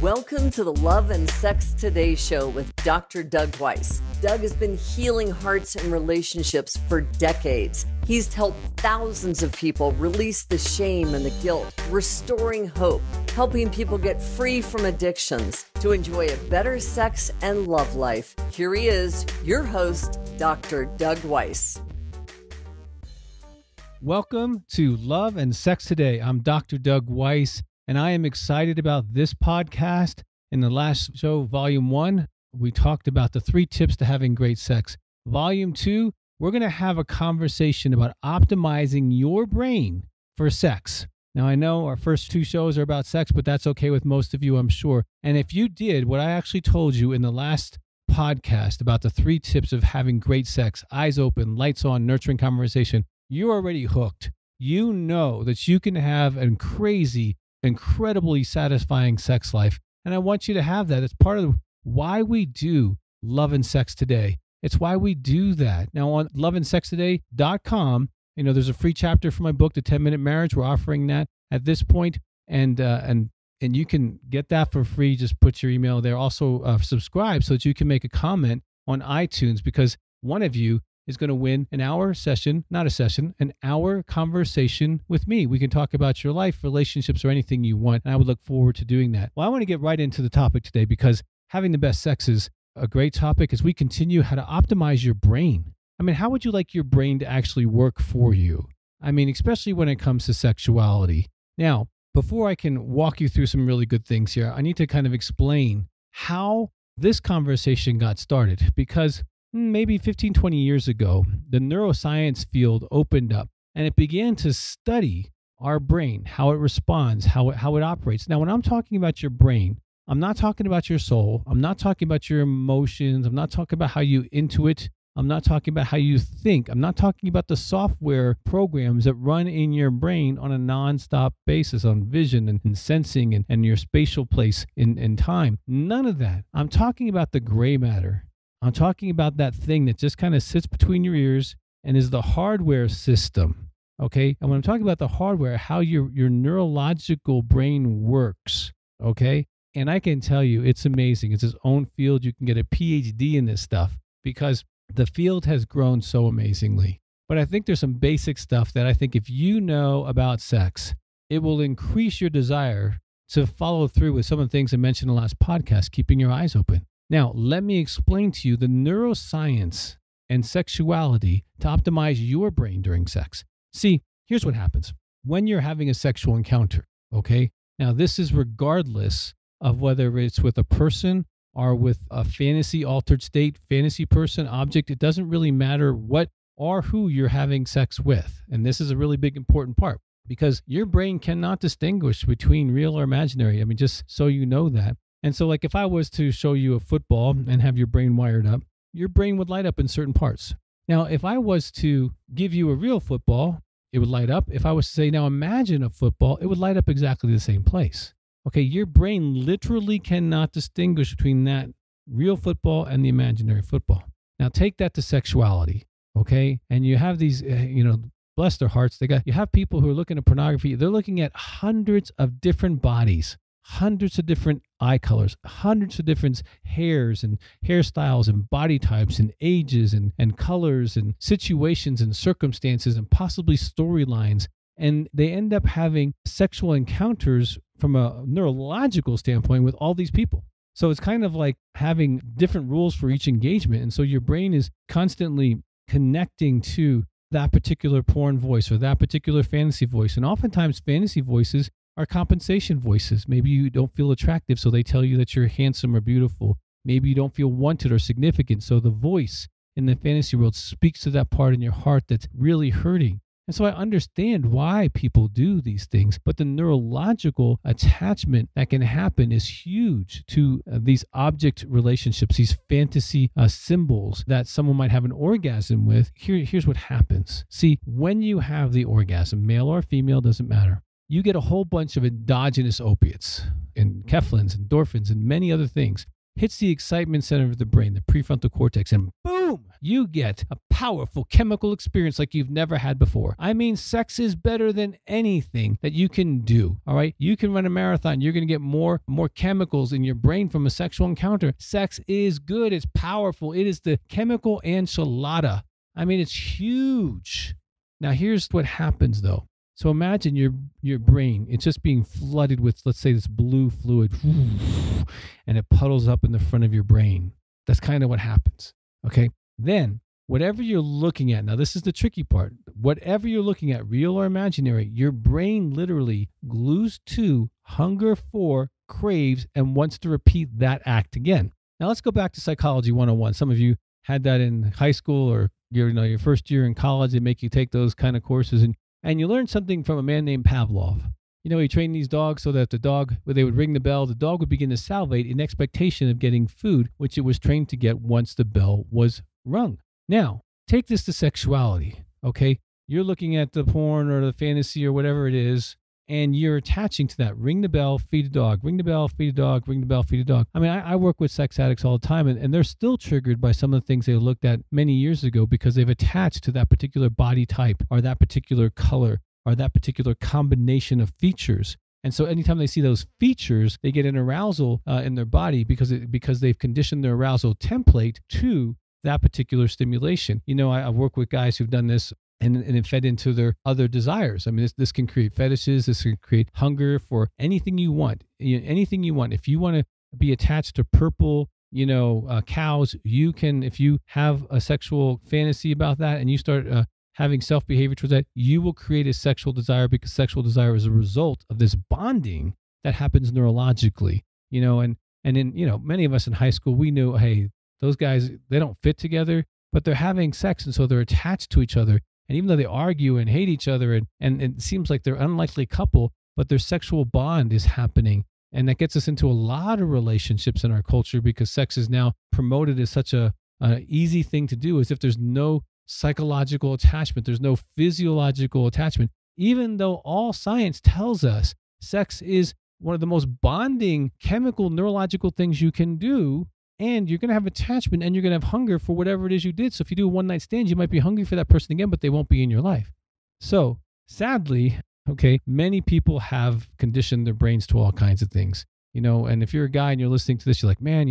Welcome to the Love and Sex Today show with Dr. Doug Weiss. Doug has been healing hearts and relationships for decades. He's helped thousands of people release the shame and the guilt, restoring hope, helping people get free from addictions to enjoy a better sex and love life. Here he is, your host, Dr. Doug Weiss. Welcome to Love and Sex Today. I'm Dr. Doug Weiss, and I am excited about this podcast. In the last show, Volume 1, we talked about the 3 tips to having great sex. Volume 2, we're going to have a conversation about optimizing your brain for sex. Now, I know our first 2 shows are about sex, but that's okay with most of you, I'm sure. And if you did what I actually told you in the last podcast about the 3 tips of having great sex, eyes open, lights on, nurturing conversation, you're already hooked. You know that you can have a crazy, incredibly satisfying sex life. And I want you to have that. It's part of why we do Love and Sex Today. It's why we do that. Now on loveandsextoday.com, there's a free chapter for my book, The 10-Minute Marriage. We're offering that at this point. And you can get that for free. Just put your email there. Also subscribe so that you can make a comment on iTunes, because one of you is going to win an hour conversation with me. We can talk about your life, relationships, or anything you want. And I would look forward to doing that. Well, I want to get right into the topic today, because having the best sex is a great topic as we continue how to optimize your brain. I mean, how would you like your brain to actually work for you? I mean, especially when it comes to sexuality. Now, before I can walk you through some really good things here, I need to kind of explain how this conversation got started, because maybe 15, 20 years ago, the neuroscience field opened up and it began to study our brain, how it responds, how it operates. Now, when I'm talking about your brain, I'm not talking about your soul. I'm not talking about your emotions. I'm not talking about how you intuit. I'm not talking about how you think. I'm not talking about the software programs that run in your brain on a nonstop basis on vision and sensing and your spatial place in time. None of that. I'm talking about the gray matter. I'm talking about that thing that just kind of sits between your ears and is the hardware system, okay? And when I'm talking about the hardware, how your neurological brain works, okay? And I can tell you, it's amazing. It's its own field. You can get a Ph.D. in this stuff because the field has grown so amazingly. But I think there's some basic stuff that I think if you know about sex, it will increase your desire to follow through with some of the things I mentioned in the last podcast, keeping your eyes open. Now, let me explain to you the neuroscience and sexuality to optimize your brain during sex. See, here's what happens when you're having a sexual encounter, okay? Now, this is regardless of whether it's with a person or with a fantasy altered state, fantasy person, object. It doesn't really matter what or who you're having sex with. And this is a really big, important part, because your brain cannot distinguish between real or imaginary. I mean, just so you know that. And so, like, if I was to show you a football and have your brain wired up, your brain would light up in certain parts. Now, if I was to give you a real football, it would light up. If I was to say, now imagine a football, it would light up exactly the same place. Okay, your brain literally cannot distinguish between that real football and the imaginary football. Now, take that to sexuality, okay? And you have these, bless their hearts, you have people who are looking at pornography. They're looking at hundreds of different bodies, hundreds of different eye colors, hundreds of different hairs and hairstyles and body types and ages and colors and situations and circumstances and possibly storylines. And they end up having sexual encounters from a neurological standpoint with all these people. So it's kind of like having different rules for each engagement. And so your brain is constantly connecting to that particular porn voice or that particular fantasy voice. And oftentimes fantasy voices are compensation voices. Maybe you don't feel attractive, so they tell you that you're handsome or beautiful. Maybe you don't feel wanted or significant, so the voice in the fantasy world speaks to that part in your heart that's really hurting. And so I understand why people do these things, but the neurological attachment that can happen is huge to these object relationships, these fantasy symbols that someone might have an orgasm with. Here's what happens. See, when you have the orgasm, male or female, doesn't matter, you get a whole bunch of endogenous opiates and enkephalins, endorphins, and many other things. Hits the excitement center of the brain, the prefrontal cortex, and boom, you get a powerful chemical experience like you've never had before. I mean, sex is better than anything that you can do. All right. You can run a marathon. You're going to get more chemicals in your brain from a sexual encounter. Sex is good. It's powerful. It is the chemical enchilada. I mean, it's huge. Now, here's what happens though. So imagine your brain, it's just being flooded with, let's say, this blue fluid, and it puddles up in the front of your brain. That's kind of what happens. Okay. Then whatever you're looking at, now this is the tricky part. Whatever you're looking at, real or imaginary, your brain literally glues to, hunger for, craves, and wants to repeat that act again. Now let's go back to Psychology 101. Some of you had that in high school or your first year in college. They make you take those kind of courses, and you learn something from a man named Pavlov. He trained these dogs so that when they would ring the bell, the dog would begin to salivate in expectation of getting food, which it was trained to get once the bell was rung. Now, take this to sexuality, okay? You're looking at the porn or the fantasy or whatever it is, and you're attaching to that. Ring the bell, feed a dog. Ring the bell, feed a dog. Ring the bell, feed a dog. I mean, I work with sex addicts all the time, and they're still triggered by some of the things they looked at many years ago because they've attached to that particular body type or that particular color or that particular combination of features. And so anytime they see those features, they get an arousal in their body because they've conditioned their arousal template to that particular stimulation. I work with guys who've done this and it fed into their other desires. I mean, this can create fetishes. This can create hunger for anything you want. Anything you want. If you want to be attached to purple, cows, you can. If you have a sexual fantasy about that and you start having self-behavior towards that, you will create a sexual desire because sexual desire is a result of this bonding that happens neurologically. And in many of us in high school, we knew, hey, those guys, they don't fit together, but they're having sex, and so they're attached to each other. And even though they argue and hate each other, and it seems like they're an unlikely couple, but their sexual bond is happening. And that gets us into a lot of relationships in our culture because sex is now promoted as such an easy thing to do, as if there's no psychological attachment, there's no physiological attachment, even though all science tells us sex is one of the most bonding chemical neurological things you can do. And you're going to have attachment and you're going to have hunger for whatever it is you did. So if you do a one-night stand, you might be hungry for that person again, but they won't be in your life. So sadly, many people have conditioned their brains to all kinds of things, and if you're a guy and you're listening to this, you're like, man,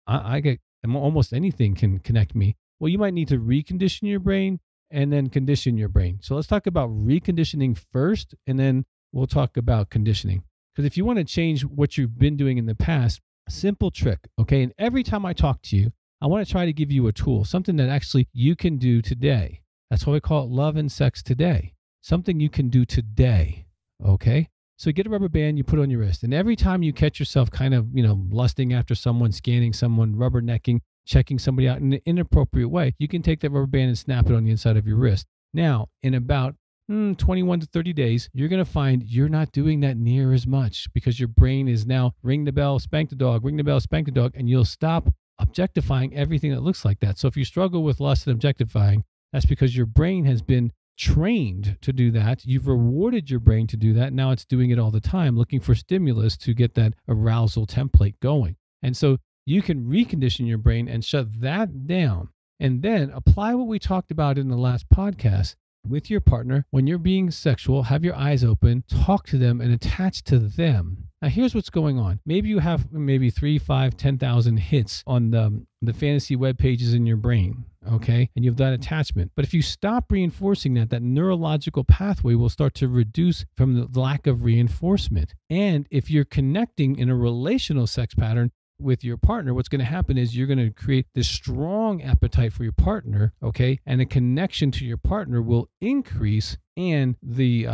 I get almost anything can connect me. Well, you might need to recondition your brain and then condition your brain. So let's talk about reconditioning first, and then we'll talk about conditioning. Because if you want to change what you've been doing in the past, simple trick, okay? And every time I talk to you, I want to try to give you a tool, something that actually you can do today. That's why we call it Love and Sex Today. Something you can do today, okay? So get a rubber band, you put it on your wrist. And every time you catch yourself kind of, lusting after someone, scanning someone, rubbernecking, checking somebody out in an inappropriate way, you can take that rubber band and snap it on the inside of your wrist. Now, in about 21 to 30 days, you're going to find you're not doing that near as much because your brain is now ring the bell, spank the dog, ring the bell, spank the dog, and you'll stop objectifying everything that looks like that. So if you struggle with lust and objectifying, that's because your brain has been trained to do that. You've rewarded your brain to do that. Now it's doing it all the time, looking for stimulus to get that arousal template going. And so you can recondition your brain and shut that down and then apply what we talked about in the last podcast with your partner. When you're being sexual, have your eyes open, talk to them, and attach to them. Now, here's what's going on. Maybe you have 3, 5, 10,000 hits on the fantasy web pages in your brain, okay? And you've done attachment. But if you stop reinforcing that neurological pathway will start to reduce from the lack of reinforcement. And if you're connecting in a relational sex pattern with your partner, what's going to happen is you're going to create this strong appetite for your partner, okay? And a connection to your partner will increase, and the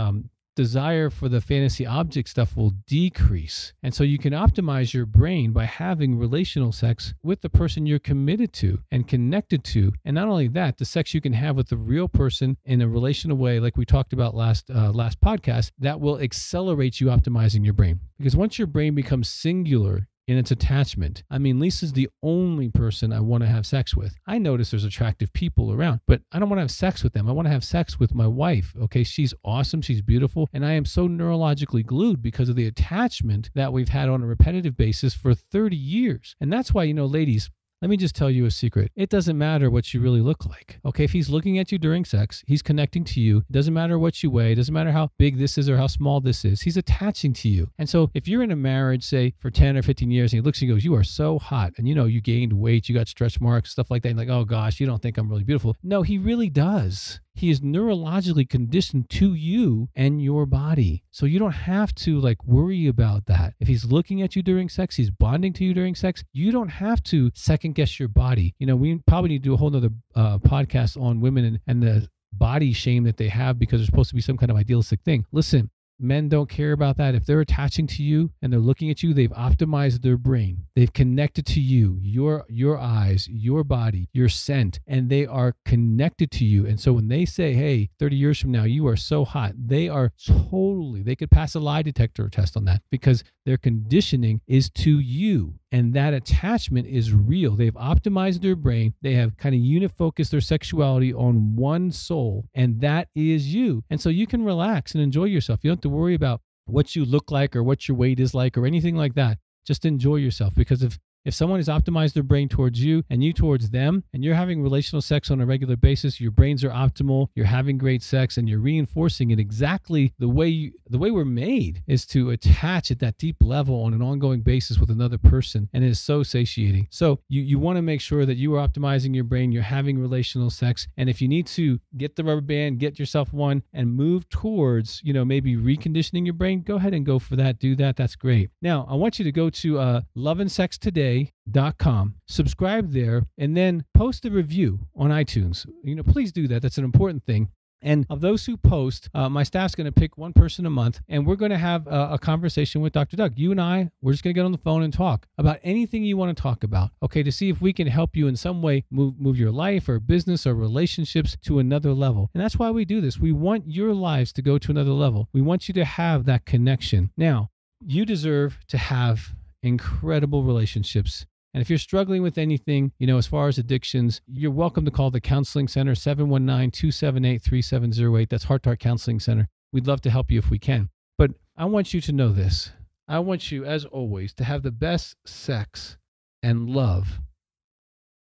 desire for the fantasy object stuff will decrease. And so you can optimize your brain by having relational sex with the person you're committed to and connected to. And not only that, the sex you can have with the real person in a relational way, like we talked about last podcast, that will accelerate you optimizing your brain. Because once your brain becomes singular in its attachment, Lisa's the only person I want to have sex with. I notice there's attractive people around, but I don't want to have sex with them. I want to have sex with my wife. Okay, she's awesome. She's beautiful. And I am so neurologically glued because of the attachment that we've had on a repetitive basis for 30 years. And that's why, ladies, let me just tell you a secret. It doesn't matter what you really look like. Okay, if he's looking at you during sex, he's connecting to you. It doesn't matter what you weigh. It doesn't matter how big this is or how small this is. He's attaching to you. And so if you're in a marriage, say for 10 or 15 years, and he looks and he goes, you are so hot. And you gained weight, you got stretch marks, stuff like that. And like, oh gosh, you don't think I'm really beautiful. No, he really does. He is neurologically conditioned to you and your body. So you don't have to worry about that. If he's looking at you during sex, he's bonding to you during sex, you don't have to second guess your body. We probably need to do a whole nother podcast on women and the body shame that they have because they're supposed to be some kind of idealistic thing. Listen, men don't care about that. If they're attaching to you and they're looking at you, they've optimized their brain. They've connected to you, your eyes, your body, your scent, and they are connected to you. And so when they say, hey, 30 years from now, you are so hot, they could pass a lie detector test on that because their conditioning is to you. And that attachment is real. They've optimized their brain. They have kind of unit-focused their sexuality on one soul, and that is you. And so you can relax and enjoy yourself. You don't have to worry about what you look like or what your weight is like or anything like that. Just enjoy yourself, because if someone has optimized their brain towards you and you towards them, and you're having relational sex on a regular basis, your brains are optimal, you're having great sex, and you're reinforcing it exactly the way we're made is to attach at that deep level on an ongoing basis with another person. And it is so satiating. So you want to make sure that you are optimizing your brain, you're having relational sex. And if you need to get the rubber band, get yourself one and move towards, maybe reconditioning your brain, go ahead and go for that. Do that. That's great. Now, I want you to go to loveandsextoday.com, subscribe there, and then post a review on iTunes. Please do that. That's an important thing. And of those who post, my staff's going to pick one person a month, and we're going to have a conversation with Dr. Doug. You and I, we're just going to get on the phone and talk about anything you want to talk about, okay, to see if we can help you in some way move your life or business or relationships to another level. And that's why we do this. We want your lives to go to another level. We want you to have that connection. Now, you deserve to have incredible relationships. And if you're struggling with anything, as far as addictions, you're welcome to call the Counseling Center, 719-278-3708. That's Heart to Heart Counseling Center. We'd love to help you if we can. But I want you to know this. I want you, as always, to have the best sex and love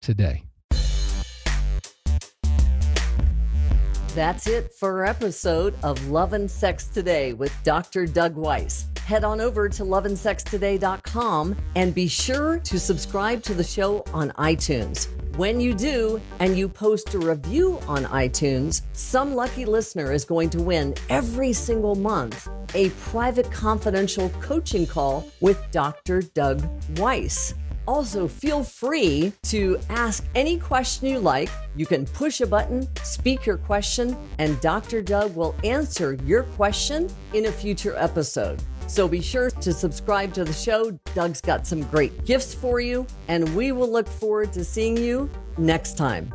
today. That's it for our episode of Love and Sex Today with Dr. Doug Weiss. Head on over to loveandsextoday.com and be sure to subscribe to the show on iTunes. When you do, and you post a review on iTunes, some lucky listener is going to win every single month a private confidential coaching call with Dr. Doug Weiss. Also, feel free to ask any question you like. You can push a button, speak your question, and Dr. Doug will answer your question in a future episode. So be sure to subscribe to the show. Doug's got some great gifts for you, and we will look forward to seeing you next time.